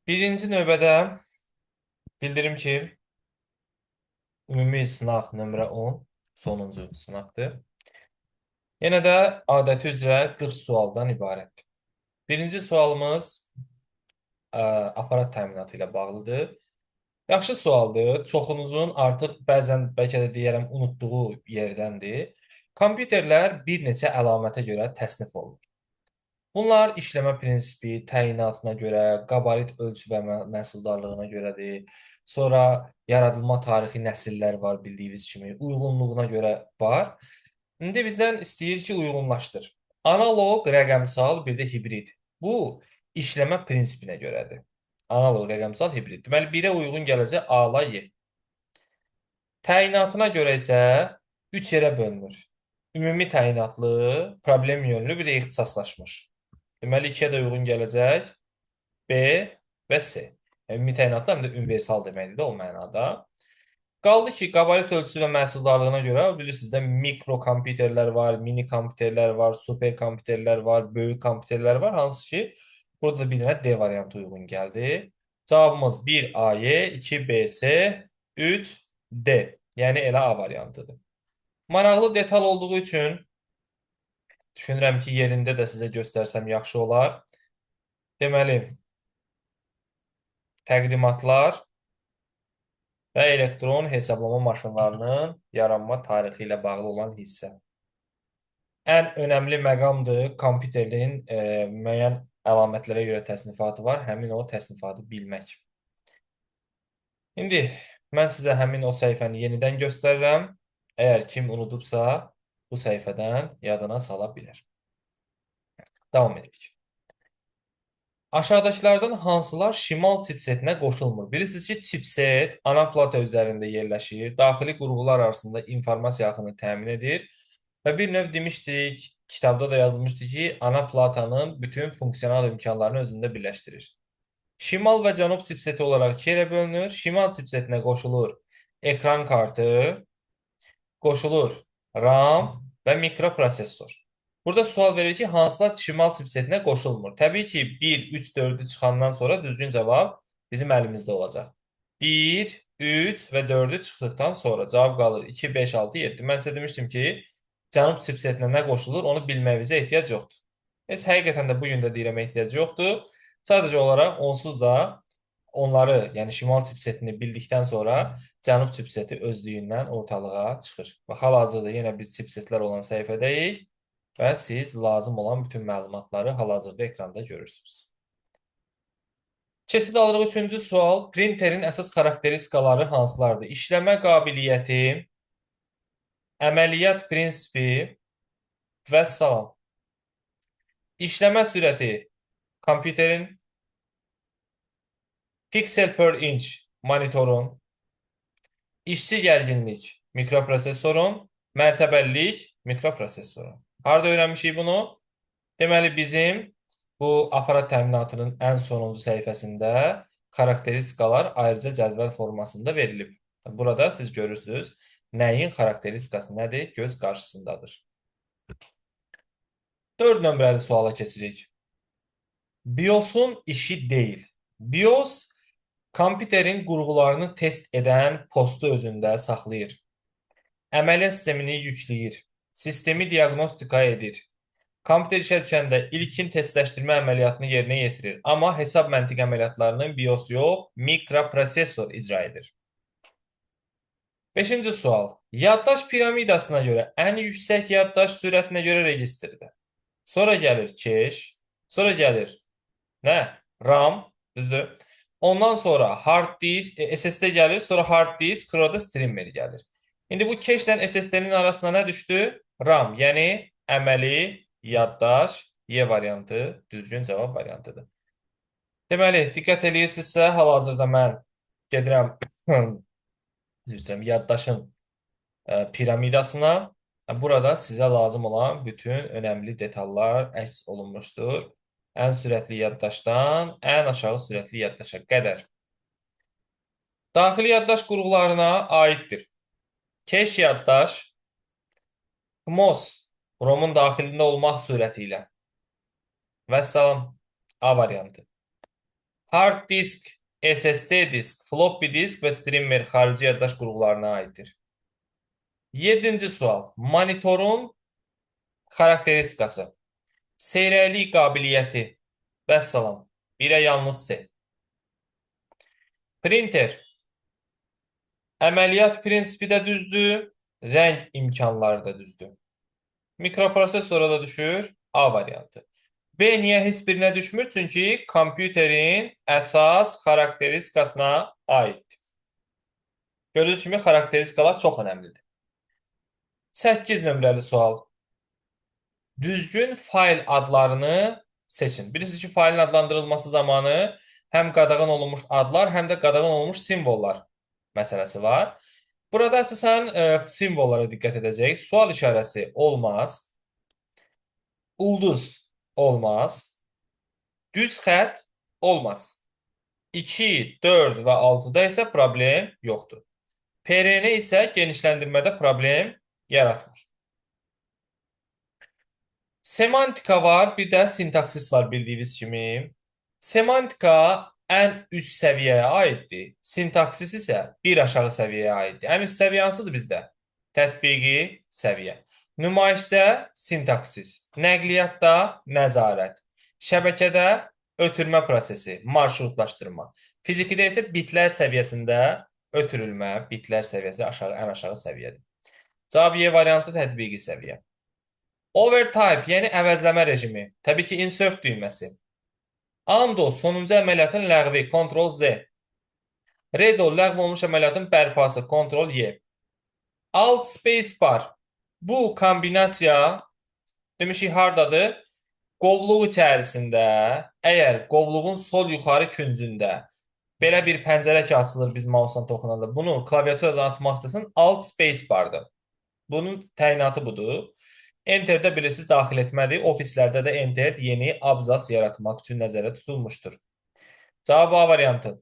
Birinci növbədə bildirim ki, ümumi sınaq nömrə 10 sonuncu sınaqdır. Yenə də adəti üzrə 40 sualdan ibarətdir. Birinci sualımız aparat təminatı ilə bağlıdır. Yaxşı sualdır. Çoxunuzun artıq bəzən bəlkə də deyərəm unutduğu yerdəndir. Kompüterlər bir neçə əlamətə görə təsnif olunur. Bunlar işləmə prinsipi, təyinatına görə, qabarit ölçü və məhsuldarlığına görədir. Sonra yaradılma tarixi nəsillər var bildiyiniz kimi, uyğunluğuna görə var. İndi bizdən istəyir ki, uyğunlaşdır. Analoq, rəqəmsal, bir də hibrid. Bu, işləmə prinsipinə görədir. Analoq, rəqəmsal, hibrid. Deməli, 1-ə uyğun gələcək A-la Y. Təyinatına görə isə 3 yerə bölünür. Ümumi təyinatlı, problem yönlü, bir də ixtisaslaşmış. Deməli, 2-yə də uyğun gələcək B və C. Ümumi təyinatlı həm də universal deməkdir də o mənada. Qaldı ki, qabarit ölçüsü və məhsuldarlığına görə bilirsiniz də mikrokompüterlər var, mini kompüterlər var, superkompüterlər var, böyük kompüterlər var. Hansı ki, burada da bir dənə D variantı uyğun gəldi. Cavabımız 1 AY, 2 BS, 3 D. Yəni elə A variantıdır. Maraqlı detal olduğu üçün düşünürəm ki, yerində də sizə göstərsəm yaxşı olar. Deməli, təqdimatlar və elektron hesablama maşınlarının yaranma tarixi ilə bağlı olan hissə. Ən önəmli məqamdır, kompüterin müəyyən əlamətlərə görə təsnifatı var, həmin o təsnifatı bilmək. İndi mən sizə həmin o səhifəni yenidən göstərirəm. Əgər kim unudubsa, bu səhifədən yadına sala bilər. Davam edirik. Aşağıdakılardan hansılar şimal chipsetinə qoşulmur? Bilirsiniz ki, chipset ana plata üzərində yerləşir, daxili qurğular arasında informasiya axını təmin edir və bir növ demişdik, kitabda da yazılmışdı ki, ana platanın bütün funksional imkanlarını özündə birləşdirir. Şimal və cənub chipseti olaraq 2 yerə bölünür. Şimal chipsetinə qoşulur ekran kartı, qoşulur RAM və mikroprosesor. Burada sual verir ki, hansılar şimal chipsetinə qoşulmur? Təbii ki, 1, 3, 4-ü çıxandan sonra düzgün cavab bizim əlimizdə olacaq. 1, 3 və 4-ü çıxdıqdan sonra cavab qalır 2, 5, 6, 7. Mən sizə demişdim ki, cənub chipsetinə nə qoşulur, onu bilməyinizə ehtiyac yoxdur. Heç həqiqətən də bugün də deyirəm ehtiyac yoxdur. Sadəcə olaraq onsuz da onları, yəni şimal chipsetini bildikdən sonra cənub chipseti özlüyündən ortalığa çıxır. Və hal-hazırda yenə biz chipsetlər olan səhifədəyik. Və siz lazım olan bütün məlumatları hal-hazırda ekranda görürsünüz. Keçid alırıq 3-cü sual. Printerin əsas xarakteristikaları hansılardır? İşləmə qabiliyyəti, əməliyyat prinsipi və salam. İşləmə sürəti kompüterin, pixel per inch monitorun, işçi gərginlik mikroprosesorun, mərtəbəlilik mikroprosesorun. Harada öyrənmişik bunu? Deməli, bizim bu aparat təminatının ən sonuncu səhifəsində xarakteristikalar ayrıca cədvəl formasında verilib. Burada siz görürsünüz, nəyin xarakteristikası nədir? Göz qarşısındadır. 4 nömrəli suala keçirik. BIOS'un işi deyil. BIOS, kompüterin qurğularını test edən postu özündə saxlayır. Əməliyyat sistemini yükləyir. Sistemi diaqnostika edir. Kompüter işə düşəndə ilkin testləşdirmə əməliyyatını yerinə yetirir. Amma hesab məntiq əməliyyatlarının BIOS yox, mikroprosesor icra edir. 5-ci sual. Yaddaş piramidasına görə ən yüksək yaddaş sürətinə görə registrdir. Sonra gəlir cache, sonra gəlir nə? RAM, düzdür? Ondan sonra hard disk, SSD gəlir, sonra hard disk, sonra da streamer gəlir. İndi bu cache ilə SSD-nin arasına nə düşdü? RAM, yəni əməli yaddaş, Y variantı düzgün cavab variantıdır. Deməli, diqqət edirsinizsə, hal-hazırda mən gedirəm yaddaşın piramidasına. Burada sizə lazım olan bütün önəmli detallar əks olunmuşdur. Ən sürətli yaddaşdan ən aşağı sürətli yaddaşa qədər. Daxili yaddaş qurğularına aiddir. Cache yaddaş, MOS, ROM-un daxilində olmaq surəti ilə. Vəssalam, A variantı. Hard disk, SSD disk, floppy disk və streamer xarici yaddaş qurğularına aiddir. 7-ci sual. Monitorun xarakteristikası. Seyrəklik qabiliyyəti. Vəssalam. Birə yalnız C. Printer. Əməliyyat prinsipi də düzdür, rəng imkanları da düzdür. Mikroprosesora da düşür A variantı. B niyə heç birinə düşmür? Çünki kompüterin əsas xarakteristikasına aiddir. Gördüyünüz kimi xarakteristikalar çox önəmlidir. 8 nömrəli sual. Düzgün fayl adlarını seçin. Bilirsiniz ki, faylın adlandırılması zamanı həm qadağan olunmuş adlar, həm də qadağan olunmuş simvollar məsələsi var. Burada əsasən simvollara diqqət edəcəyik. Sual işarəsi olmaz. Ulduz olmaz. Düz xət olmaz. 2, 4 və 6-da isə problem yoxdur. PRN isə genişləndirmədə problem yaratmır. Semantika var, bir də sintaksis var bildiyiniz kimi. Semantika ən üst səviyyəyə aiddir. Sintaksis isə bir aşağı səviyyəyə aiddir. Ən üst səviyyə hansıdır bizdə? Tətbiqi səviyyə. Nümayişdə sintaksis, nəqliyyatda nəzarət, şəbəkədə ötürmə prosesi, marşrutlaşdırma. Fizikidə isə bitlər səviyyəsində ötürülmə, bitlər səviyyəsi ən aşağı səviyyədir. Cavab Y variantı tətbiqi səviyyə. Overtype, yəni əvəzləmə rejimi. Təbii ki, insert düyməsi. Undo, sonuncu əməliyyatın ləğvi, Ctrl-Z. Redo, ləğv olmuş əməliyyatın bərpası, Ctrl-Y. Alt spacebar. Bu kombinasiya, demişik, hardadır? Qovluq içərisində, əgər qovluğun sol yuxarı küncündə belə bir pəncərə ki, açılır biz mouse'dan toxunanda, bunu klaviaturadan açmaq istəsən, alt spacebardır. Bunun təyinatı budur. Enter-də bilirsiniz, daxil etmədir. Ofislərdə də Enter yeni abzas yaratmaq üçün nəzərdə tutulmuşdur. Cavab A variantı.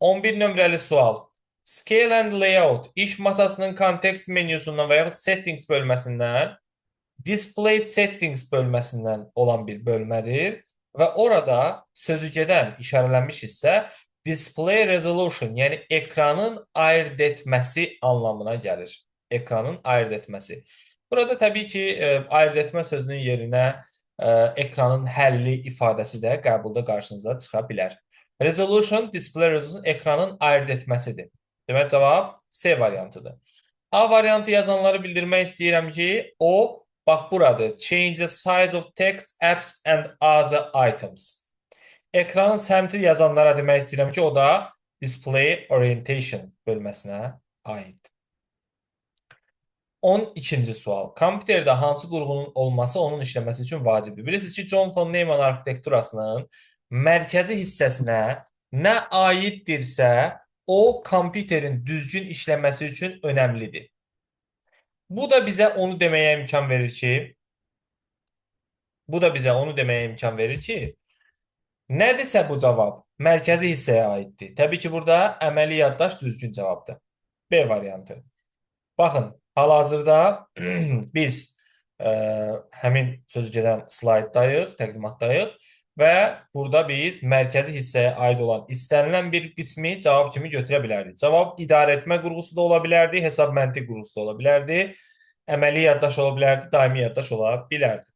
11 nömrəli sual. Scale and Layout iş masasının kontekst menyusundan və yaxud Settings bölməsindən Display Settings bölməsindən olan bir bölmədir və orada sözügedən işarələnmiş hissə Display Resolution, yəni ekranın ayırd etməsi anlamına gəlir. Ekranın ayırd etməsi. Burada təbii ki, ayırd etmə sözünün yerinə ekranın həlli ifadəsi də qəbulda qarşınıza çıxa bilər. Resolution, display resolution ekranın ayırd etməsidir. Demək, cavab C variantıdır. A variantı yazanları bildirmək istəyirəm ki, o, bax buradır. Change the size of text, apps and other items. Ekranın səmti yazanlara demək istəyirəm ki, o da display orientation bölməsinə aiddir. 12-ci sual. Kompüterdə hansı qurğunun olması onun işləməsi üçün vacibdir? Bilirsiniz ki, John von Neumann arxitekturasının mərkəzi hissəsinə nə aiddirsə, o kompüterin düzgün işləməsi üçün önəmlidir. Bu da bizə onu deməyə imkan verir ki, nədirsə bu cavab mərkəzi hissəyə aiddir. Təbii ki, burada əməli yaddaş düzgün cavabdır. B variantı. Baxın, hal-hazırda biz həmin sözügedən slayddayıq, təqdimatdayıq və burada biz mərkəzi hissəyə aid olan istənilən bir qismi cavab kimi götürə bilərdik. Cavab idarə etmə qurğusu da ola bilərdi, hesab məntiq qurğusu da ola bilərdi, əməli yaddaş ola bilərdi, daimi yaddaş ola bilərdi.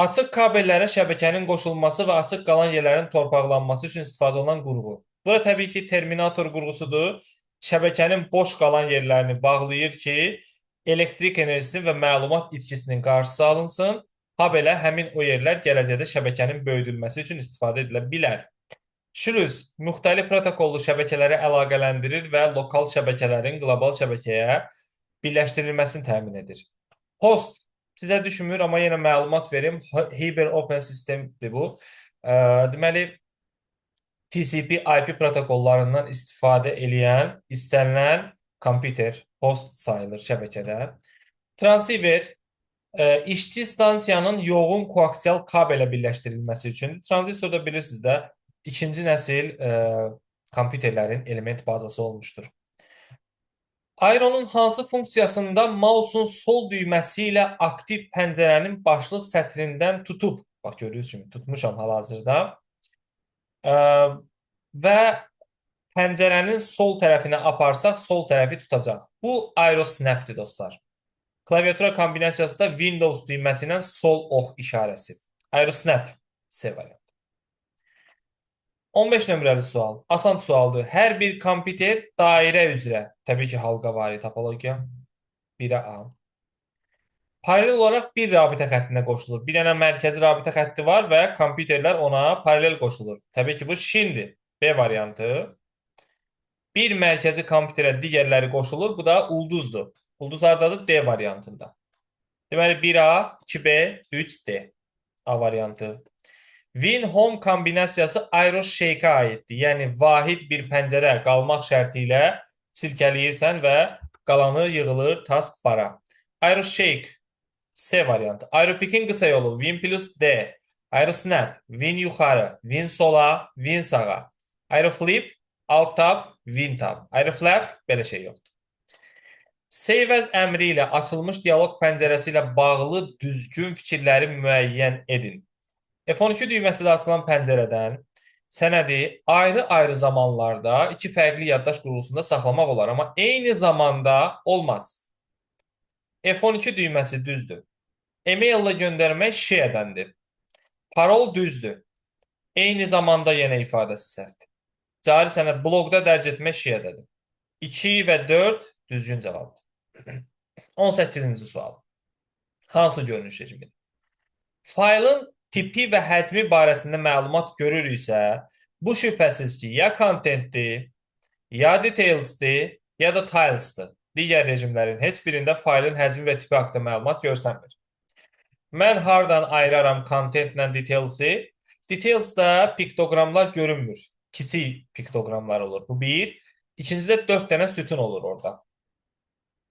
Açıq kabellərə şəbəkənin qoşulması və açıq qalan yerlərin torpaqlanması üçün istifadə olunan qurğu. Burada təbii ki, terminator qurğusudur. Şəbəkənin boş qalan yerlərini bağlayır ki, elektrik enerjisi və məlumat itkisinin qarşısı alınsın. Ha belə həmin o yerlər gələcəkdə şəbəkənin böyüdülməsi üçün istifadə edilə bilər. Şürüz müxtəlif protokollu şəbəkələri əlaqələndirir və lokal şəbəkələrin qlobal şəbəkəyə birləşdirilməsini təmin edir. Host sizə düşünmür, amma yenə məlumat verim. Hyper Open sistemdir bu. Deməli, TCP/IP protokollarından istifadə edən istənilən kompüter, host sayılır şəbəkədə. Transceiver işçi stansiyanın yoğun koaksial kabelə birləşdirilməsi üçündür. Tranzistor da bilirsiniz də ikinci nəsil kompüterlərin element bazası olmuşdur. Aeronun hansı funksiyasında mouse'un sol düyməsi ilə aktiv pəncərənin başlıq sətrindən tutub? Bax, görüyorsunuz kimi tutmuşam hal-hazırda. Ə, və pəncərənin sol tərəfinə aparsaq, sol tərəfi tutacaq. Bu aerosnapdır dostlar. Klaviatura kombinasiyası da Windows düyməsi ilə sol ox işarəsi. Aerosnap C variantı. 15 nömrəli sual. Asan sualdır. Hər bir kompüter dairə üzrə, təbii ki, halqa vari topologiya 1-ə A. Paralel olaraq bir rabitə xəttinə qoşulur. Bir dənə mərkəzi rabitə xətti var və kompüterlər ona paralel qoşulur. Təbii ki, bu şindir. B variantı. Bir mərkəzi kompüterə digərləri qoşulur. Bu da ulduzdur. Ulduz hardadır? D variantında. Deməli 1A, 2B, 3D. A variantı. Win-Home kombinasiyası Aeroshake-ə aiddir. Yəni vahid bir pəncərə qalmaq şərti ilə silkələyirsən və qalanı yığılır taskbara. Aeroshake C variantı. Aeropeak'in qısa yolu Win plus D. Aerosnap Win yuxarı, Win sola, Win sağa. Aeroflip alt tab, Win tab. Aeroflap belə şey yoxdur. Save as əmri ilə açılmış dialoq pəncərəsi ilə bağlı düzgün fikirləri müəyyən edin. F12 düyməsi ilə açılan pəncərədən sənədi ayrı-ayrı zamanlarda iki fərqli yaddaş qurğusunda saxlamaq olar, amma eyni zamanda olmaz. F12 düyməsi düzdür. E-mail ilə göndərmək şeyədəndir. Parol düzdür. Eyni zamanda yenə ifadəsi səhvdir. Cari sənəd bloqda dərc etmək şeyədədir. 2 və 4 düzgün cavabdır. 18-ci sual. Hansı görünüş rejimidir? Faylın tipi və həcmi barəsində məlumat görürüksə, bu şübhəsiz ki, ya contentdir, ya detailsdir, ya da tilesdir. Digər rejimlərin heç birində faylın həcmi və tipi haqqında məlumat görsənmir. Mən hardan ayıraram contentlə detailsi? Detailsda piktoqramlar görünmür. Kiçik piktoqramlar olur. Bu bir. İkincidə 4 dənə sütun olur orada.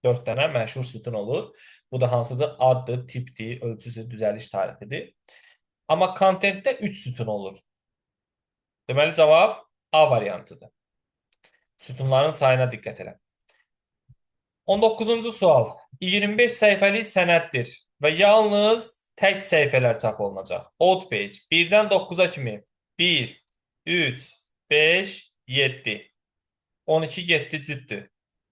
4 dənə məşhur sütun olur. Bu da hansıdır? Addır, tipdir, ölçüsü, düzəliş tarixidir. Amma kontentdə 3 sütun olur. Deməli, cavab A variantıdır. Sütunların sayına diqqət elə. 19-cu sual. 25 səhifəlik sənəddir və yalnız tək səhifələr çap olunacaq. Odd page 1-dən 9-a kimi 1, 3, 5, 7. 12 getdi cütdür.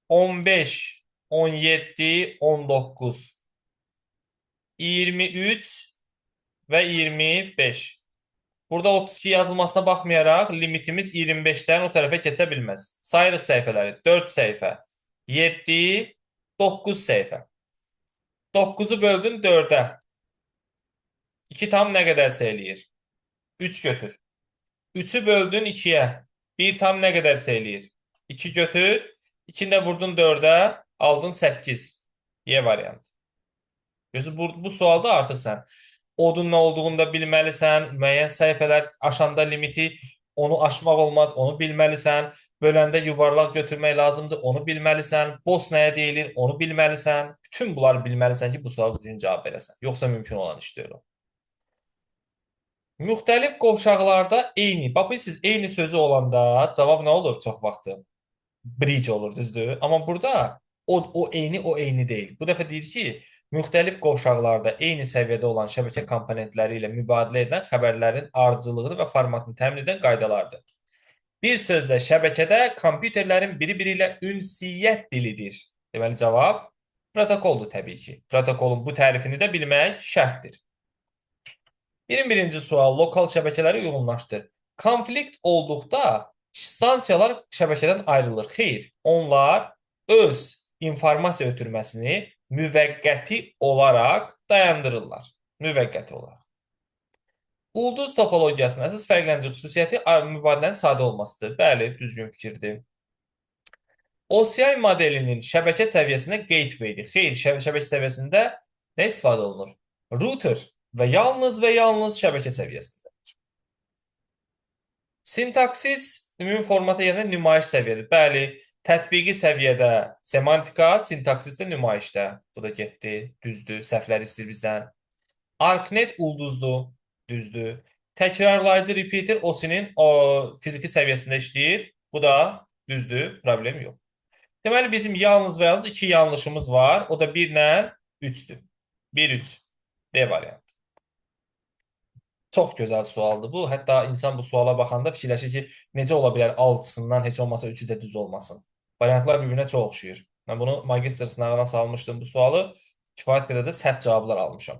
15, 17, 19. 23 və 25. Burada 32 yazılmasına baxmayaraq limitimiz 25-dən o tərəfə keçə bilməz. Sayırıq səhifələri. 4 səhifə, 7, 9 səhifə. 9-u böldün 4-ə. 2 tam nə qədərsə eləyir? 3 götür. 3'ü böldün 2'ye. 1 tam ne kadar eləyir? 2 götür. 2'ni də vurdun 4'ə. Aldın 8. Y variantı. Bu sualda artıq sən odun nə olduğunu da bilməlisən. Müəyyən səhifələr aşanda limiti onu aşmaq olmaz. Onu bilməlisən. Böləndə yuvarlaq götürmək lazımdır. Onu bilməlisən. Boss nəyə deyilir? Onu bilməlisən. Bütün bunları bilməlisən ki, bu sual düzgün cavab verəsən. Yoxsa mümkün olan iş deyil o. Müxtəlif qovşaqlarda eyni. Bax, siz eyni sözü olanda cavab nə olur çox vaxtı? Bridge olur, düzdür? Amma burada o eyni, o eyni deyil. Bu dəfə deyir ki, müxtəlif qovşaqlarda eyni səviyyədə olan şəbəkə komponentləri ilə mübadilə edilən xəbərlərin ardıcıllığını və formatını təmin edən qaydalardır. Bir sözlə şəbəkədə kompüterlərin biri-biri ilə ünsiyyət dilidir. Deməli, cavab protokoldur təbii ki. Protokolun bu tərifini də bilmək şərtdir. 21-ci sual lokal şəbəkələri uyğunlaşdır. Konflikt olduqda stansiyalar şəbəkədən ayrılır. Xeyr, onlar öz informasiya ötürməsini müvəqqəti olaraq dayandırırlar. Müvəqqəti olaraq. Ulduz topologiyasının əsas fərqləndirici xüsusiyyəti mübadilənin sadə olmasıdır. Bəli, düzgün fikirdir. OCI modelinin şəbəkə səviyyəsində gateway-dir. Xeyr, şəbəkə səviyyəsində nə istifadə olunur? Router və yalnız şəbəkə səviyyəsindədir. Sintaksis ümumi formata yəni nümayiş səviyyədir. Bəli, tətbiqi səviyyədə semantika, sintaksisdə nümayişdə. Bu da getdi, düzdür, səhvlər istəyir bizdən. ArcNet ulduzdur, düzdür. Təkrarlayıcı repeater OSI-nin fiziki səviyyəsində işləyir. Bu da düzdür, problem yox. Deməli, bizim yalnız və yalnız 2 yanlışımız var. O da 1 ilə 3'dür. 1, 3. D variantı. Çox gözəl sualdır bu. Hətta insan bu suala baxanda fikirləşir ki, necə ola bilər 6-sından heç olmasa 3-ü də düz olmasın. Variantlar bir-birinə çox oxşuyur. Mən bunu magistr sınavına salmışdım bu sualı. Kifayət qədər də səhv cavablar almışam.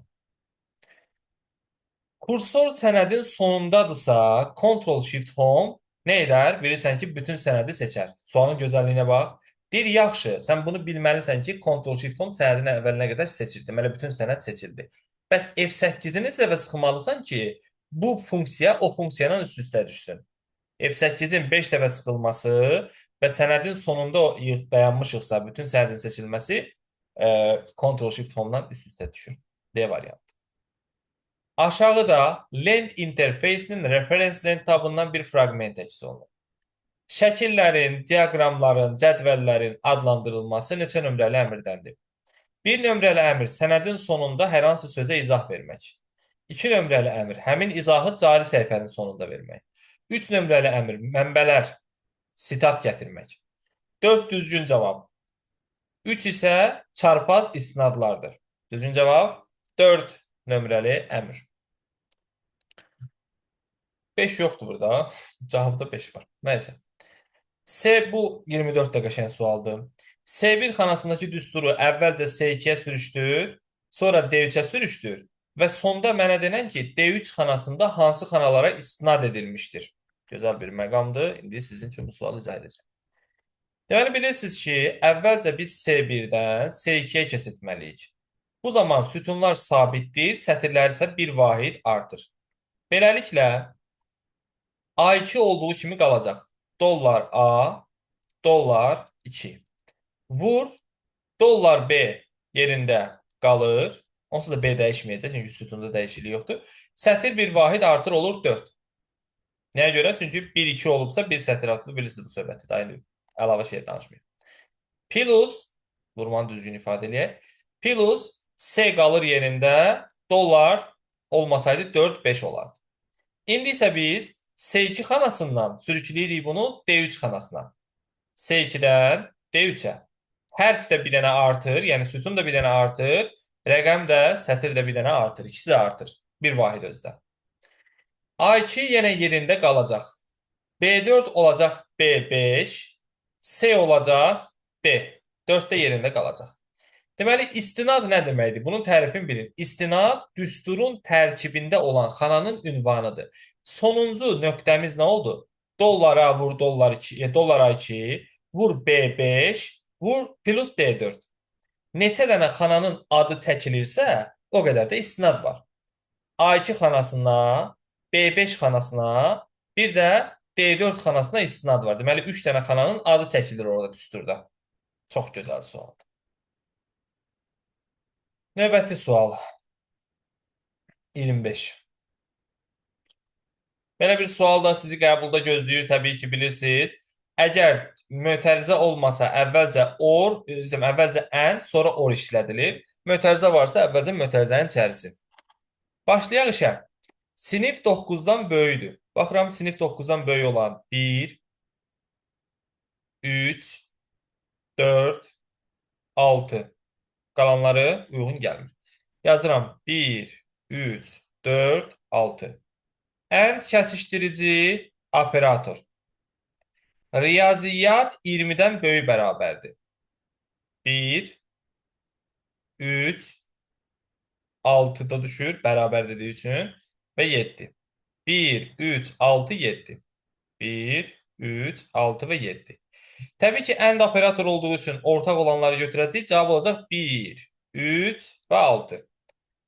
Kursor sənədin sonundadırsa, Ctrl Shift Home nə edər? Bilirsən ki, bütün sənədi seçər. Sualın gözəlliyinə bax. Deyir, yaxşı, sən bunu bilməlisən ki, Ctrl Shift Home sənədin əvvəlinə qədər seçir. Deməli, bütün sənəd seçildi. Bəs F8-i necə dəfə sıxmalısan ki, bu funksiya o funksiyanın üst-üstə düşsün? F8-in 5 dəfə sıxılması və sənədin sonunda dayanmışıqsa, bütün sənədin seçilməsi Ctrl Shift Home-dan üst-üstə düşür. D variantı. Aşağıda lent interfeysinin referens lent tabından bir fraqment əks olunur. Şəkillərin, diaqramların, cədvəllərin adlandırılması neçə nömrəli əmirdəndir? Bir nömrəli əmr sənədin sonunda hər hansı sözə izah vermək. 2 nömrəli əmr həmin izahı cari səhifənin sonunda vermək. 3 nömrəli əmr mənbələr, sitat gətirmək. 4 düzgün cavab. 3 isə çarpaz istinadlardır. Düzgün cavab 4 nömrəli əmr. 5 yoxdur burada. Cavabda 5 var. Nəysə. Bu 24 də qəşəng sualdır. S1 xanasındakı düsturu əvvəlcə S2-yə sürüşdür, sonra D3-ə sürüşdür və sonda mənə denən ki, D3 xanasında hansı xanalara istinad edilmişdir? Gözəl bir məqamdır. İndi sizin üçün bu sualı izah edəcəm. Deməli, bilirsiniz ki, əvvəlcə biz S1-dən S2-yə keçirtməliyik. Bu zaman sütunlar sabitdir, sətirlər isə bir vahid artır. Beləliklə, A2 olduğu kimi qalacaq. Dollar A, dollar 2. Vur, dollar B yerində qalır. Onsuz da B dəyişməyəcək, çünki sütunda dəyişiklik yoxdur. Sətir bir vahid artır olur 4. Nəyə görə? Çünki 1-2 olubsa bir sətir artır. Bilirsiniz bu söhbəti. Aynı əlavə şey danışmayın. Plus, vurmanı düzgün ifadə eləyək. Plus, S qalır yerində, dollar olmasaydı 4-5 olardı. İndi isə biz S2 xanasından sürükləyirik bunu D3 xanasına. S2-dən D3-ə. Hərf də bir dənə artır, yəni sütun da bir dənə artır, rəqəm də, sətir də bir dənə artır. İkisi də artır. Bir vahid özdə. A2 yenə yerində qalacaq. B4 olacaq B5, S olacaq D. 4 də yerində qalacaq. Deməli, istinad nə deməkdir? Bunun tərifini bilin. İstinad düsturun tərkibində olan xananın ünvanıdır. Sonuncu nöqtəmiz nə oldu? Dollara vur dollar 2, dollara 2, vur B5, vur plus D4. Neçə dənə xananın adı çəkilirsə, o qədər də istinad var. A2 xanasına, B5 xanasına, bir də D4 xanasına istinad var. Deməli, 3 dənə xananın adı çəkilir orada düsturda. Çox gözəl sualdır. Növbəti sual. 25. Belə bir sual da sizi qəbulda gözləyir, təbii ki, bilirsiniz. Əgər mötərizə olmasa, əvvəlcə and, sonra or işlədilir. Mötərizə varsa, əvvəlcə mötərizənin içərisi. Başlayaq işə. Sinif 9-dan böyüdür. Baxıram, sinif 9-dan böyük olan 1, 3, 4, 6. Qalanları uyğun gəlmir. Yazıram 1, 3, 4, 6. And kəsişdirici operator. Riyaziyyat 20-dən böyük bərabərdir. 1, 3, 6-da düşür, bərabər dediyi üçün və 7. 1, 3, 6, 7. 1, 3, 6 və 7. Təbii ki, and operator olduğu üçün ortaq olanları götürəcək. Cavab olacaq 1, 3 və 6.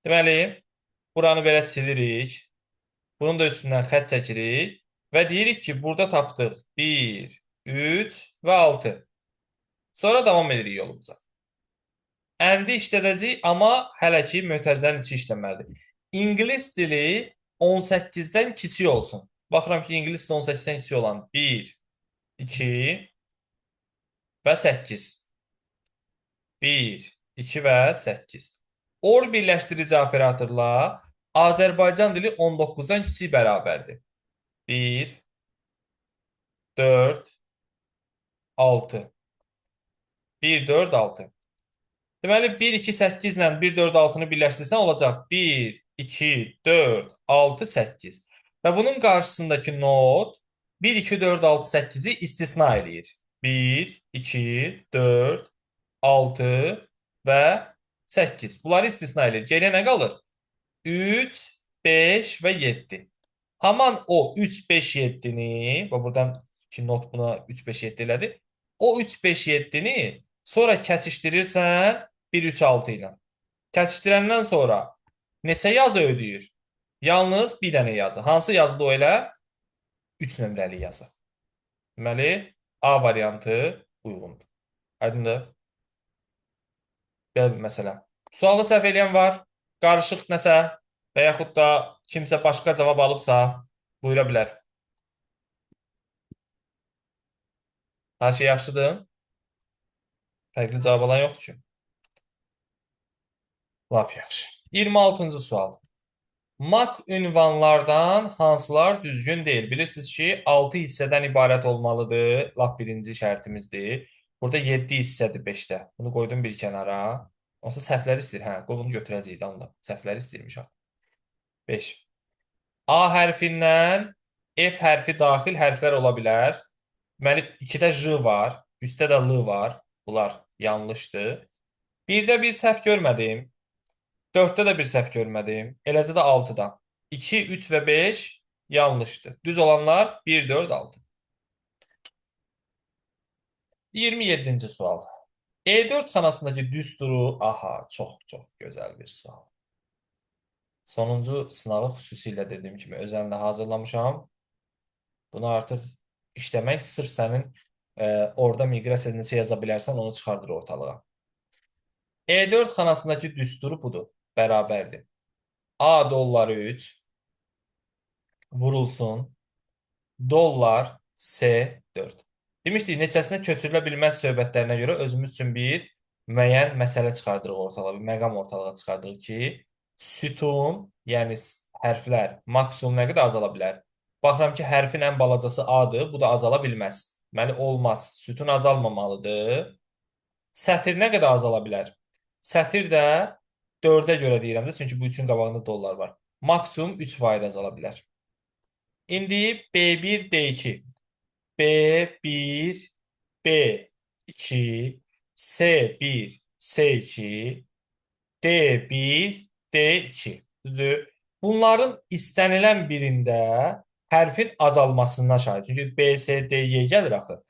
Deməli, buranı belə silirik. Bunun da üstündən xət çəkirik və deyirik ki, burada tapdıq 1, 3 və 6. Sonra davam edirik yolumuza. And-i işlədəcəyik, amma hələ ki, mötərizənin içi işləməlidir. İngilis dili 18-dən kiçik olsun. Baxıram ki, İngilis dili 18-dən kiçik olan 1, 2 və 8. 1, 2 və 8. Or birləşdirici operatorla Azərbaycan dili 19-dan kiçik bərabərdir. 1, 4, 6. 1, 4, 6. Deməli, 1, 2, 8 ilə 1, 4, 6-nı birləşdirsən olacaq 1, 2, 4, 6, 8. Və bunun qarşısındakı nod 1, 2, 4, 6, 8-i istisna eləyir. 1, 2, 4, 6 və 8. Bunları istisna eləyir. Geriyə nə qalır? 3, 5 və 7. Haman o 3, 5, 7-ni, və buradan ki not buna 3, 5, 7 elədi. O 3, 5, 7-ni sonra kəsişdirirsən 1, 3, 6 ilə. Kəsişdirəndən sonra neçə yazı ödəyir? Yalnız bir dənə yazı. Hansı yazıdır o elə? 3 nömrəli yazı. Deməli, A variantı uyğundur. Aydındır? Belə bir məsələ. Sualda səhv eləyən var, qarışıq nəsə və yaxud da kimsə başqa cavab alıbsa, buyura bilər. Hər şey yaxşıdır. Fərqli cavab alan yoxdur ki. Lap yaxşı. 26-cı sual. Mak ünvanlardan hansılar düzgün deyil? Bilirsiniz ki, 6 hissədən ibarət olmalıdır. Lap birinci şərtimizdir. Burada 7 hissədir 5-də. Bunu qoydum bir kənara. Onsuz səhvləri istəyir. Hə, qoy bunu götürəcəyik onda. Səhvləri istəyirmiş. 5. A hərfindən F hərfi daxil hərflər ola bilər. Deməli, 2-də J var, üstdə də L var. Bunlar yanlışdır. 1-də bir səhv görmədim. 4-də də bir səhv görmədim. Eləcə də 6-da. 2, 3 və 5 yanlışdır. Düz olanlar 1, 4, 6. 27-ci sual. E4 xanasındakı düsturu, aha, çox gözəl bir sual. Sonuncu sınağı xüsusilə dediyim kimi özəlimlə hazırlamışam. Bunu artıq işləmək sırf sənin orada miqrasiya necə yaza bilərsən onu çıxardır ortalığa. E4 xanasındakı düsturu budur. Bərabərdir. A dolları 3 vurulsun. Dollar C4. Demişdik, neçəsinə köçürülə bilməz söhbətlərinə görə özümüz üçün bir müəyyən məsələ çıxardırıq ortalığa, bir məqam ortalığa çıxardırıq ki, sütun, yəni hərflər maksimum nə qədər azala bilər? Baxıram ki, hərfin ən balacası A-dır, bu da azala bilməz. Deməli, olmaz. Sütun azalmamalıdır. Sətir nə qədər azala bilər? Sətir də 4-ə görə deyirəm də, çünki bu üçün qabağında dollar var. Maksimum 3% azala bilər. İndi B1, D2. B1, B2, C1, C2, D1, D2. Düzdür? Bunların istənilən birində hərfin azalmasından şahid. Çünki B, C, D, Y gəlir axı.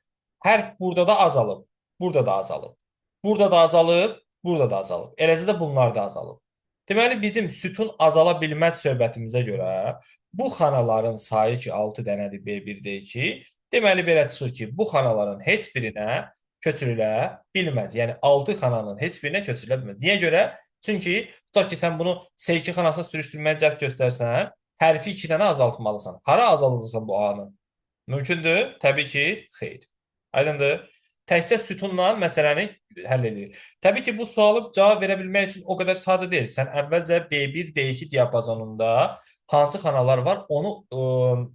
Hərf burada da azalıb, burada da azalıb. Burada da azalıb, burada da azalıb. Eləcə də bunlar da azalıb. Deməli, bizim sütun azala bilməz söhbətimizə görə bu xanaların sayı ki 6 dənədir B1, D2. Deməli, belə çıxır ki, bu xanaların heç birinə köçürülə bilməz. Yəni, 6 xananın heç birinə köçürülə bilməz. Niyə görə? Çünki, tutaq ki, sən bunu C2 xanasına sürüşdürməyə cəhd göstərsən, hərfi 2 dənə azaltmalısan. Hara azaldırsan bu A-nı? Mümkündür? Təbii ki, xeyr. Aydındır? Təkcə sütunla məsələni həll edir. Təbii ki, bu sualı cavab verə bilmək üçün o qədər sadə deyil. Sən əvvəlcə B1, D2 diapazonunda hansı xanalar var, onu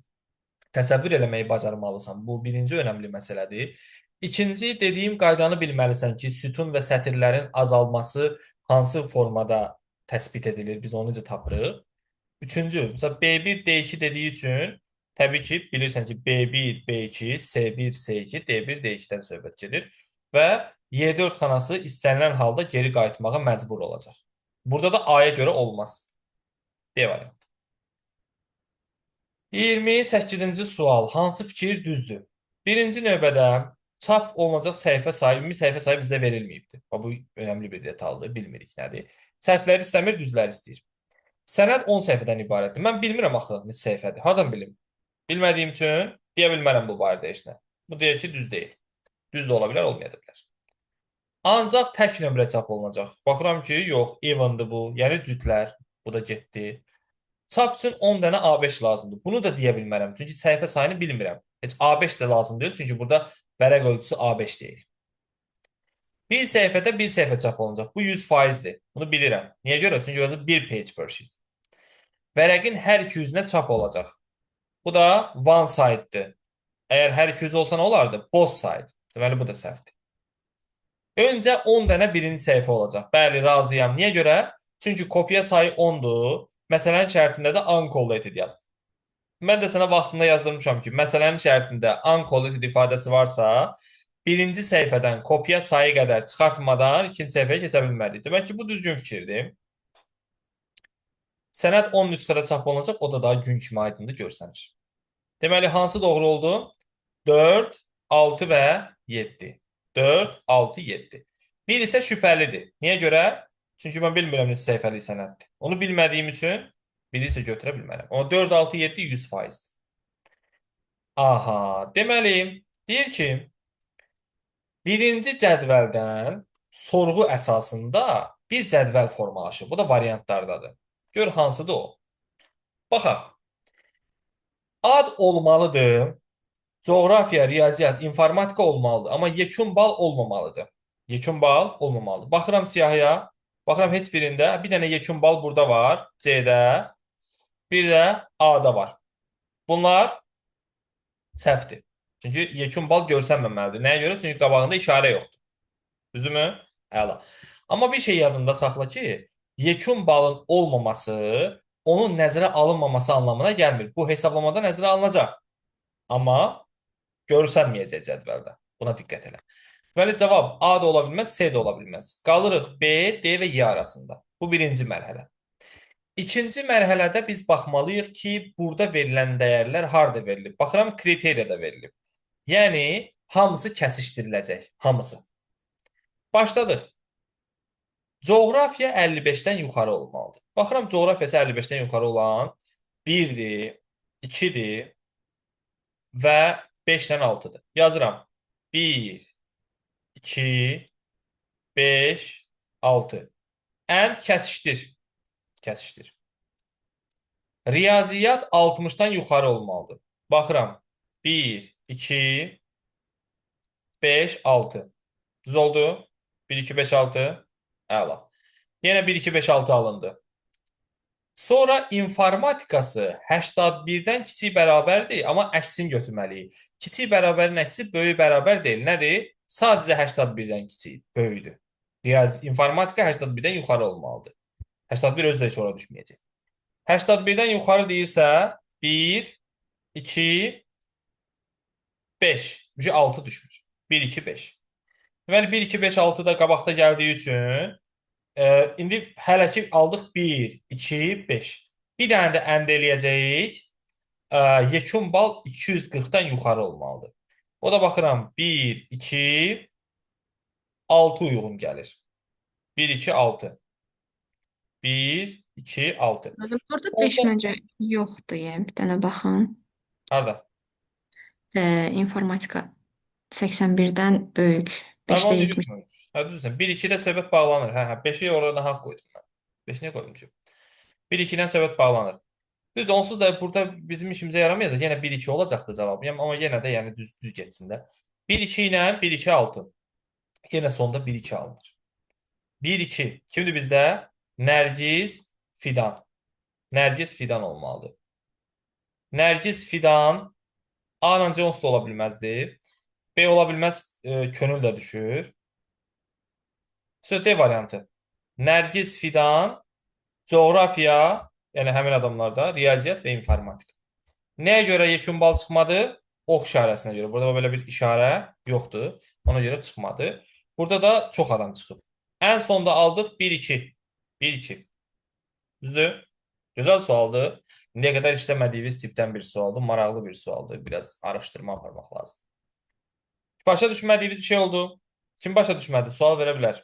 təsəvvür eləməyi bacarmalısan. Bu birinci önəmli məsələdir. İkinci, dediyim qaydanı bilməlisən ki, sütun və sətirlərin azalması hansı formada təsbit edilir, biz onu necə tapırıq. Üçüncü, məsələn, B1, D2 dediyi üçün təbii ki, bilirsən ki, B1, B2, C1, C2, D1, D2-dən söhbət gedir və Y4 xanası istənilən halda geri qayıtmağa məcbur olacaq. Burada da A-ya görə olmaz. D variantı. 28-ci sual. Hansı fikir düzdür? Birinci növbədə çap olunacaq səhifə sayı, ümumi səhifə sayı bizdə verilməyibdir. Bu önəmli bir detaldır, bilmirik nədir. Səhvləri istəmir, düzləri istəyir. Sənəd 10 səhifədən ibarətdir. Mən bilmirəm axı neçə səhifədir. Hardan bilim? Bilmədiyim üçün deyə bilmərəm bu barədə heç nə. Bu deyir ki, düz deyil. Düz də ola bilər, olmaya da bilər. Ancaq tək nömrə çap olunacaq. Baxıram ki, yox, evendir bu. Yəni cütlər. Bu da getdi. Çap üçün 10 dənə A5 lazımdır. Bunu da deyə bilmərəm. Çünki səhifə sayını bilmirəm. Heç A5 də lazım deyil. Çünki burada vərəq ölçüsü A5 deyil. Bir səhifədə bir səhifə çap olunacaq. Bu 100%dir. Bunu bilirəm. Niyə görə? Çünki özü bir page per sheet. Vərəqin hər iki yüzünə çap olacaq. Bu da one side'dir. Əgər hər iki yüz olsa nə olardı? Both side. Deməli, bu da səhvdir. Öncə 10 dənə birinci səhifə olacaq. Bəli, razıyam. Niyə görə? Çünki kopya sayı 10'dur. Məsələnin şərtində də uncorrelated yaz. Mən də sənə vaxtında yazdırmışam ki, məsələnin şərtində uncorrelated ifadəsi varsa, birinci səhifədən kopya sayı qədər çıxartmadan ikinci səhifəyə keçə bilmərik. Demək ki, bu düzgün fikirdir. Sənəd 10 nüsxədə çap olunacaq, o da daha gün kimi aydındır görsənir. Deməli, hansı doğru oldu? 4, 6 və 7. 4, 6, 7. Bir isə şübhəlidir. Niyə görə? Çünki mən bilmirəm neçə səhifəlik sənəddir. Onu bilmədiyim üçün biri isə götürə bilmərəm. Amma 4, 6, 7 100%-dir. Aha, deməli, deyir ki, birinci cədvəldən sorğu əsasında bir cədvəl formalaşır. Bu da variantlardadır. Gör hansıdır o? Baxaq. Ad olmalıdır. Coğrafiya, riyaziyyat, informatika olmalıdır. Amma yekun bal olmamalıdır. Yekun bal olmamalıdır. Baxıram siyahıya. Baxıram heç birində. Bir dənə yekun bal burada var. C-də. Bir də A-da var. Bunlar səhvdir. Çünki yekun bal görsənməməlidir. Nəyə görə? Çünki qabağında işarə yoxdur. Düzdürmü? Əla. Amma bir şey yadında saxla ki, yekun balın olmaması onun nəzərə alınmaması anlamına gəlmir. Bu hesablamada nəzərə alınacaq. Amma görsənməyəcək cədvəldə. Buna diqqət elə. Deməli, cavab A da ola bilməz, C də ola bilməz. Qalırıq B, D və Y arasında. Bu birinci mərhələ. İkinci mərhələdə biz baxmalıyıq ki, burada verilən dəyərlər harada verilib. Baxıram, kriteriyada verilib. Yəni, hamısı kəsişdiriləcək. Hamısı. Başladıq. Coğrafiya 55-dən yuxarı olmalıdır. Baxıram, coğrafiyası 55-dən yuxarı olan 1-dir, 2-dir və 5-dən 6-dır. Yazıram. 1, 2, 5, 6. Ənd kəsişdir. Kəsişdir. Riyaziyyat 60-dan yuxarı olmalıdır. Baxıram. 1, 2, 5, 6. Düz oldu. 1, 2, 5, 6. Əla. Yenə 1, 2, 5, 6 alındı. Sonra informatikası 81-dən kiçik bərabərdir, amma əksini götürməliyik. Kiçik bərabərin əksi böyük bərabər deyil. Nədir? Sadəcə 81-dən kiçik, böyükdür. İnformatika 81-dən yuxarı olmalıdır. 81 özü də heç ora düşməyəcək. 81-dən yuxarı deyirsə 1, 2, 5. 6 düşmür. 1, 2, 5. Deməli 1, 2, 5, 6 da qabaqda gəldiyi üçün indi hələ ki aldıq 1, 2, 5. Bir dənə də ənd eləyəcəyik. Yekun bal 240-dan yuxarı olmalıdır. O da baxıram 1, 2, 6 uyğun gəlir. 1, 2, 6. 1, 2, 6. Müəllim, orada 5 Onda məncə yoxdur, yəni bir dənə baxın. harda? İnformatika 81-dən böyük, Amma 5-də onu 70. yutmuyoruz. Hə, düzsən. 1-2-də söhbət bağlanır. Hə, 5-i orada nahaq qoydum mən. 5 niyə qoydum ki? 1-2-dən söhbət bağlanır. Düz onsuz da burada bizim işimizə yaramayacaq. Yenə 1-2 olacaqdı cavabı. Amma yenə də yəni düz getsin də. 1-2 ilə 1-2 6. Yenə sonda 1-2 alınır. 1-2. Kimdir bizdə? Nərgiz Fidan. Nərgiz Fidan olmalıdır. Nərgiz Fidan A-la Jones da ola bilməzdi. B ola bilməz, könül də düşür. D variantı. Nərgiz Fidan, coğrafiya, yəni həmin adamlarda riyaziyyat və informatika. Nəyə görə yekun bal çıxmadı? Ox işarəsinə görə. Burada belə bir işarə yoxdur. Ona görə çıxmadı. Burada da çox adam çıxıb. Ən sonda aldıq 1-2. 1-2. Düzdür? Gözəl sualdır. İndiyə qədər işləmədiyimiz tipdən bir sualdır. Maraqlı bir sualdır. Biraz araşdırma aparmaq lazım. Başa düşmədiyiniz bir şey oldu. Kim başa düşmədi? Sual verə bilər.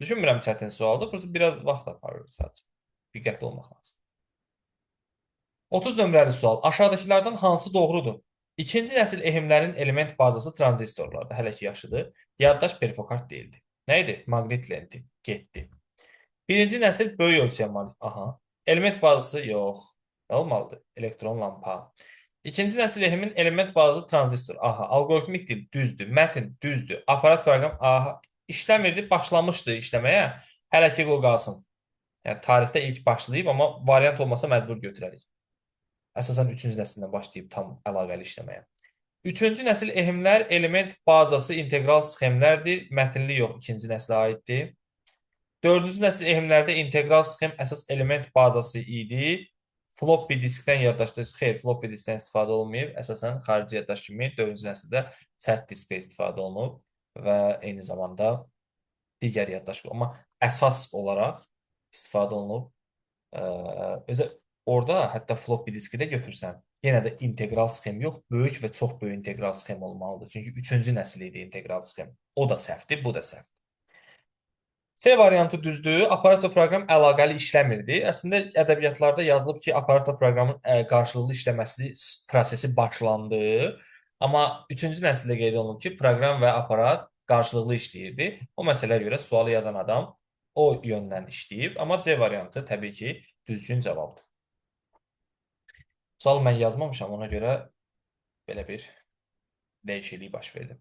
Düşünmürəm çətin sualdır. Burası biraz vaxt aparır sadəcə. Diqqətli olmaq lazım. 30 nömrəli sual. Aşağıdakılardan hansı doğrudur? İkinci nəsil ehimlərin element bazası tranzistorlardır. Hələ ki yaşıdır. Yaddaş perfokart deyildi. Nə idi? Maqnit lenti. Getdi. Birinci nəsil böyük ölçüyə malik. Aha. Element bazası yox. Nə olmalıdır? Elektron lampa. İkinci nəsil ehimin element bazası tranzistor. Aha. Alqoritmik dil düzdür. Mətn düzdür. Aparat proqram aha. İşləmirdi, başlamışdı işləməyə. Hələ ki o qalsın. Yəni tarixdə ilk başlayıb, amma variant olmasa məcbur götürərik. Əsasən 3-cü nəsildən başlayıb tam əlaqəli işləməyə. 3-cü nəsil ehimlər element bazası integral sxemlərdir. Mətnli yox, ikinci nəslə aiddir. Dördüncü nəsil EHM-lərdə integral sxem əsas element bazası idi. Floppy diskdən yaddaşda, xeyr, floppy diskdən istifadə olunmayıb. Əsasən xarici yaddaş kimi dördüncü nəsildə sərt diskdə istifadə olunub və eyni zamanda digər yaddaş. Amma əsas olaraq istifadə olunub. Özü orada hətta floppy diski də götürsən, yenə də integral sxem yox, böyük və çox böyük integral sxem olmalıdır. Çünki üçüncü nəsil idi integral sxem. O da səhvdir, bu da səhv. C variantı düzdür. Aparator proqram əlaqəli işləmirdi. Əslində ədəbiyyatlarda yazılıb ki, aparator proqramın qarşılıqlı işləməsi prosesi başlandı. Amma üçüncü nəsildə qeyd olunub ki, proqram və aparat qarşılıqlı işləyirdi. O məsələyə görə sualı yazan adam o yöndən işləyib. Amma C variantı təbii ki, düzgün cavabdır. Sual mən yazmamışam, ona görə belə bir dəyişiklik baş verdi.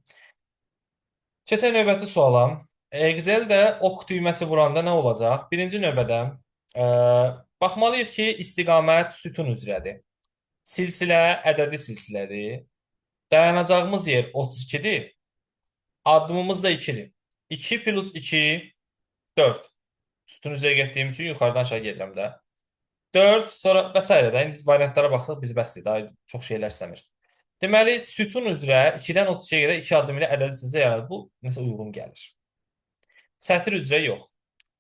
Keçək növbəti suala. Excel-də ox düyməsi vuranda nə olacaq? Birinci növbədə ə, baxmalıyıq ki, istiqamət sütun üzrədir. Silsilə ədədi silsilədir. Dayanacağımız yer 32-dir. Addımımız da 2-dir. 2 plus 2, 4. Sütun üzrə getdiyim üçün yuxarıdan aşağı gedirəm də. 4, sonra və s. də. İndi variantlara baxsaq biz bəsdir. Daha çox şeylər istəmir. Deməli, sütun üzrə 2-dən 32-yə qədər 2 addım ilə ədədi silsilə yaranır. Bu nəsə uyğun gəlir. Sətr üzrə yox.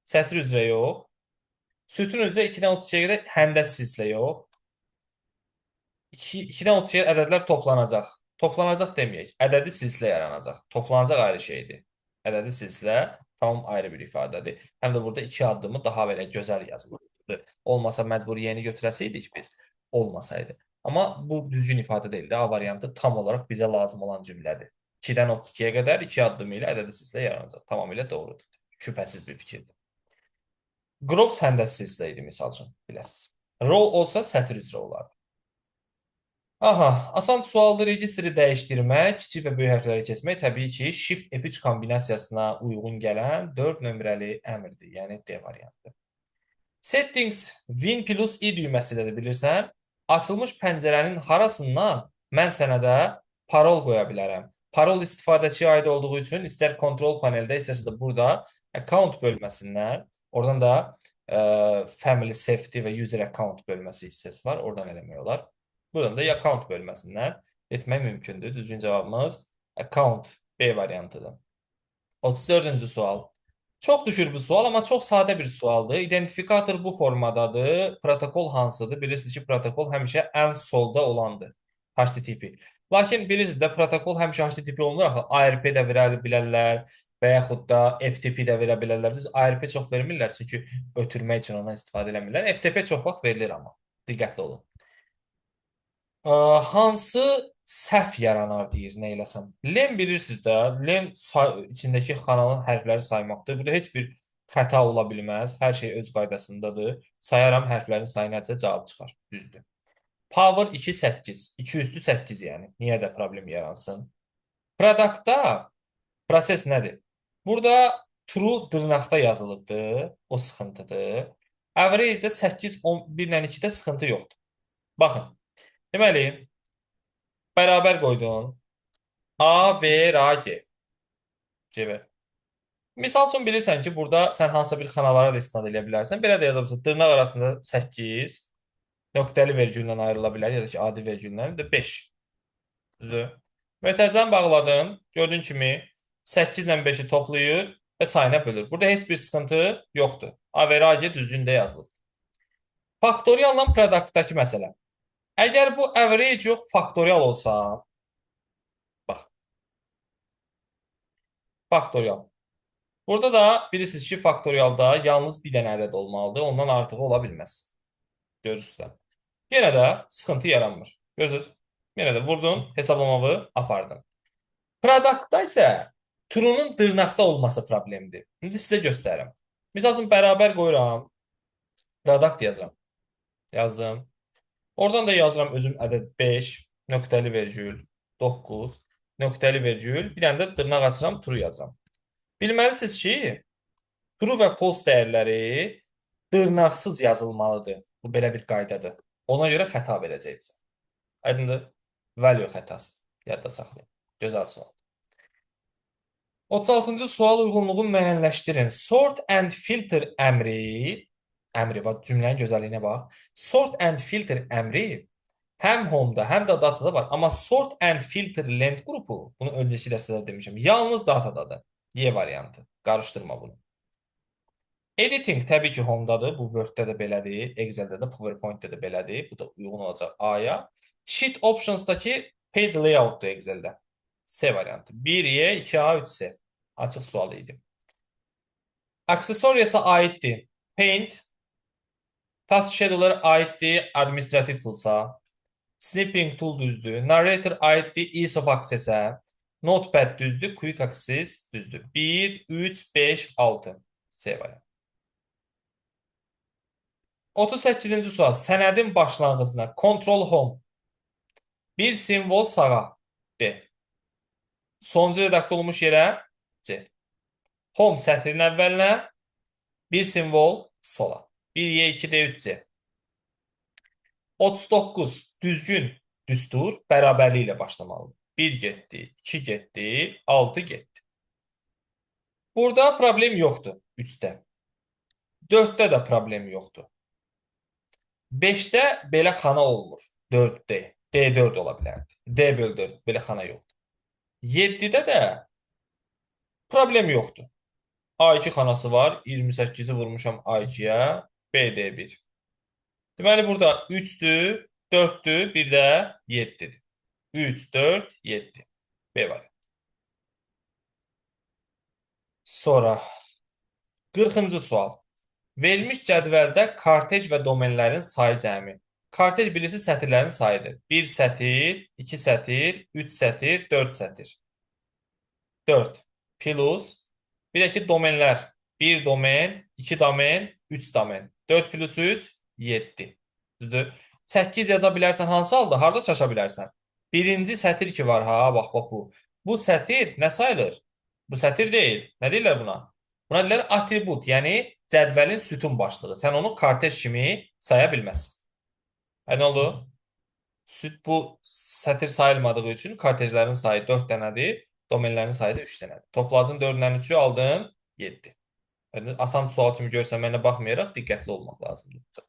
Sətr üzrə yox. Sütun üzrə 2-dən 32-yə qədər həndəs silsilə yox. 2-dən 32-yə ədədlər toplanacaq. Toplanacaq deməyək. Ədədi silsilə yaranacaq. Toplanacaq ayrı şeydir. Ədədi silsilə tamam ayrı bir ifadədir. Həm də burada 2 addımı daha belə gözəl yazılmışdır. Olmasa məcbur yeni götürəsiydik biz. Olmasaydı. Amma bu düzgün ifadə deyildi. A variantı tam olaraq bizə lazım olan cümlədir. 2-dən 32-yə qədər 2 addım ilə ədədi silsilə yaranacaq. Tamamilə doğrudur. Şübhəsiz bir fikirdir. Groves həndəs silsilə idi, misal üçün, biləsiniz. Row olsa sətr üzrə olardı. Aha, asan sualdır. Registri dəyişdirmək, kiçik və böyük hərfləri keçmək təbii ki, Shift F3 kombinasiyasına uyğun gələn 4 nömrəli əmrdir, yəni D variantı. Settings Win plus I düyməsidir, bilirsən. Açılmış pəncərənin harasından mən sənə də parol qoya bilərəm. Parol istifadəçiyə aid olduğu üçün istər kontrol paneldə, istərsə də burada account bölməsindən, oradan da family safety və user account bölməsi hissəsi var. Oradan eləmək olar. Buradan da account bölməsindən etmək mümkündür. Düzgün cavabımız account B variantıdır. 34-cü sual. Çox düşür bu sual, amma çox sadə bir sualdır. İdentifikator bu formadadır. Protokol hansıdır? Bilirsiniz ki, protokol həmişə ən solda olandır. HTTP. Lakin bilirsiniz də, protokol həmişə HTTP olmur. ARP də verə bilərlər və yaxud da FTP də verə bilərlər. Düz ARP çox vermirlər, çünki ötürmək üçün ondan istifadə eləmirlər. FTP çox vaxt verilir amma. Diqqətli olun. Hansı səhv yaranar deyir, nə eləsəm. Len bilirsiniz də, len içindəki xananın hərfləri saymaqdır. Burada heç bir xəta ola bilməz. Hər şey öz qaydasındadır. Sayaram, hərflərin sayı nəticə cavab çıxar. Düzdür. Power 2, 8. 2 üstü 8 yəni. Niyə də problem yaransın? Productda proses nədir? Burada true dırnaqda yazılıbdır. O sıxıntıdır. Average-də 8, 11 ilə 2-də sıxıntı yoxdur. Baxın. Deməli, bərabər qoydun. A ver A G. Cevher. Misal üçün bilirsən ki, burada sən hansısa bir xanalara da istinad edə bilərsən. Belə də yaza bilərsən. Dırnaq arasında 8, nöqtəli vergüllə ayrıla bilər, ya da ki, adi vergüllə də 5. Düzdür. Mötərizəni bağladın. Gördüyün kimi 8 ilə 5-i toplayır və sayına bölür. Burada heç bir sıxıntı yoxdur. A ver A G düzgün də yazılıb. Faktorialla productdakı məsələ. Əgər bu average yox, faktorial olsa, bax, faktorial. Burada da bilirsiniz ki, faktorialda yalnız bir dənə ədəd olmalıdır. Ondan artığı ola bilməz. Görürsünüz də. Yenə də sıxıntı yaranmır. Görürsünüz? Yenə də vurdun, hesablamamı apardın. Productda isə true'nun dırnaqda olması problemdir. İndi sizə göstərirəm. Misal üçün, bərabər qoyuram. Product yazıram. Yazdım. Oradan da yazıram özüm ədəd 5, nöqtəli vergül, 9, nöqtəli vergül. Bir dənə də dırnaq açıram, true yazıram. Bilməlisiniz ki, true və false dəyərləri dırnaqsız yazılmalıdır. Bu belə bir qaydadır. Ona görə xəta verəcək bizə. Aydındır? Value xətası. Yadda saxlayın. Gözəl sual. 36-cı sual uyğunluğu müəyyənləşdirin. Sort and filter əmri bax cümlənin gözəlliyinə bax. Sort and filter əmri həm home-da, həm də datada var. Amma sort and filter length qrupu, bunu öncəki dəstədə demişəm, yalnız datadadır. Y variantı. Qarışdırma bunu. Editing təbii ki, home-dadır. Bu Word-də də belədir, Excel-də də, PowerPoint-də də belədir. Bu da uyğun olacaq A-ya. Sheet Options-dakı page layout-dur Excel-də. C variantı. 1Y, 2A, 3C. Açıq sual idi. Aksesoriyasa aiddir. Paint, Task Scheduler aiddir. Administrative Toolsa. Snipping Tool düzdür. Narrator aiddir. Ease of Access-ə. Notepad düzdür. Quick Access düzdür. 1, 3, 5, 6. C variantı. 38-ci sual. Sənədin başlanğıcına Control Home. Bir simvol sağa. D. Sonuncu redaktör olmuş yerə C. Home sətrin əvvəlinə. Bir simvol sola. 1Y, 2D, 3C. 39. Düzgün düstur bərabərliyi ilə başlamalıdır. 1 getdi, 2 getdi, 6 getdi. Burada problem yoxdur 3-də. 4-də də problem yoxdur. 5-də belə xana olmur. 4D. D4 ola bilərdi. D böl 4 belə xana yoxdur. 7-də də problem yoxdur. A2 xanası var. 28-i vurmuşam A2-yə. BD1. Deməli, burada 3-dür, 4-dür, bir də 7-dir. 3, 4, 7. B var. Sonra 40-cı sual. Verilmiş cədvəldə kartej və domenlərin sayı cəmi. Kartej birisi sətirlərin sayıdır. 1 sətir, 2 sətir, 3 sətir, 4 sətir. 4 plus. Bir də ki, domenlər. 1 domen, 2 domen, 3 domen. 4 plus 3, 7. Düzdür? 8 yaza bilərsən hansı halda? Harada çaşa bilərsən? Birinci sətir ki var ha, bax bu. Bu sətir nə sayılır? Bu sətir deyil. Nə deyirlər buna? Buna deyirlər atribut, yəni cədvəlin sütun başlığı. Sən onu kartej kimi saya bilməzsən. Nə oldu? Bu sətir sayılmadığı üçün kartejlərin sayı 4 dənədir, domenlərin sayı da 3 dənədir. Topladın 4-dən 3-ü aldın 7. Yəni, asan sual kimi görsənməyinə baxmayaraq diqqətli olmaq lazımdır.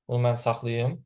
Bunu mən saxlayayım.